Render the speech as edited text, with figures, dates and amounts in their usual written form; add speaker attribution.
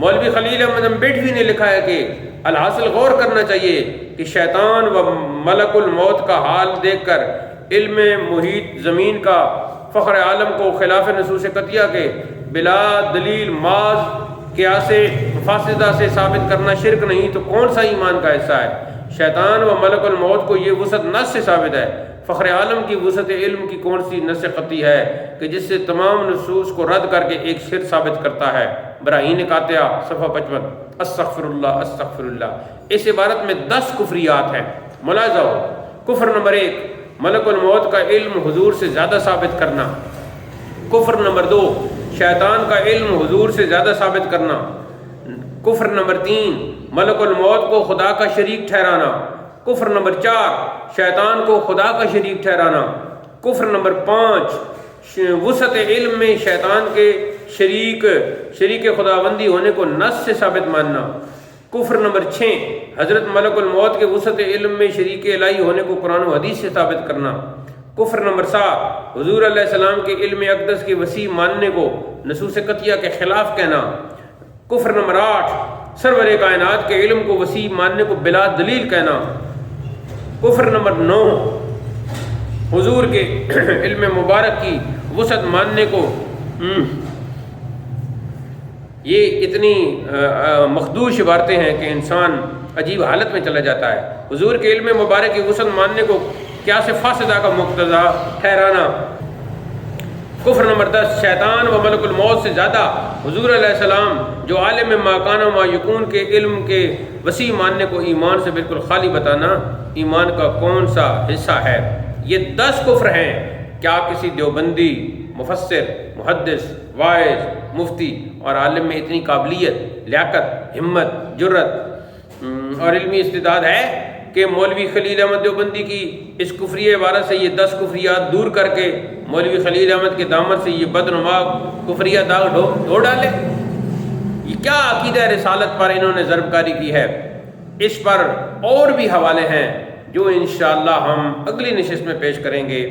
Speaker 1: مولوی خلیل احمد امبیڈوی نے لکھا ہے کہ الحاصل غور کرنا چاہیے کہ شیطان و ملک الموت کا حال دیکھ کر علم محیط زمین کا فخر عالم کو خلاف نصوص قطعیہ کے بلا دلیل ماذ قیاس فاسدہ سے ثابت کرنا شرک نہیں تو کون سا ایمان کا حصہ ہے؟ شیطان و ملک الموت کو یہ وسعت نص سے ثابت ہے، فخر عالم کی وسعت علم کی کون سی نص قطعی ہے کہ جس سے تمام نصوص کو رد کر کے ایک شرک ثابت کرتا ہے؟ براہین قاطعہ صفحہ 55۔ استغفر اللہ استغفر اللہ۔ اس عبارت میں 10 کفریات ہیں، ملاحظہ ہو۔ کفر نمبر 1، ملک الموت کا علم حضور سے زیادہ ثابت کرنا۔ کفر نمبر 2، شیطان کا علم حضور سے زیادہ ثابت کرنا۔ کفر نمبر 3، ملک الموت کو خدا کا شریک ٹھہرانا۔ کفر نمبر 4، شیطان کو خدا کا شریک ٹھہرانا۔ کفر نمبر 5، وسعت علم میں شیطان کے شریک خداوندی ہونے کو نص سے ثابت ماننا۔ کفر نمبر 6، حضرت ملک الموت کے وسعت علم میں شریک الہی ہونے کو قرآن و حدیث سے ثابت کرنا۔ کفر نمبر 7، حضور علیہ السلام کے علم اقدس کے وسیع ماننے کو نصوص قطعیہ کے خلاف کہنا۔ کفر نمبر 8، سرور کائنات کے علم کو وسیع ماننے کو بلا دلیل کہنا۔ کفر نمبر 9، حضور کے علم مبارک کی وسعت ماننے کو یہ اتنی مخدوش عبارتیں ہیں کہ انسان عجیب حالت میں چلا جاتا ہے۔ حضور کے علم مبارک کی وسعت ماننے کو قیاس فاسدہ کا مقتضا ٹھہرانا۔ کفر نمبر 10، شیطان و ملک الموت سے زیادہ حضور علیہ السلام جو عالم ما کان و ما یکون کے علم کے وسیع ماننے کو ایمان سے بالکل خالی بتانا ایمان کا کون سا حصہ ہے؟ یہ 10 کفر ہیں۔ کیا کسی دیوبندی، مفسر، محدث، واعظ، مفتی اور عالم میں اتنی قابلیت، لیاقت، ہمت، جرت اور علمی استعداد ہے کہ مولوی خلیل احمد دیوبندی کی اس کفری عبارت سے یہ 10 کفریات دور کر کے مولوی خلیل احمد کے دامن سے یہ بدنما کفریہ داغ دھو ڈالے؟ یہ کیا عقیدہ رسالت پر انہوں نے ضرب کاری کی ہے؟ اس پر اور بھی حوالے ہیں جو انشاءاللہ ہم اگلی نشست میں پیش کریں گے۔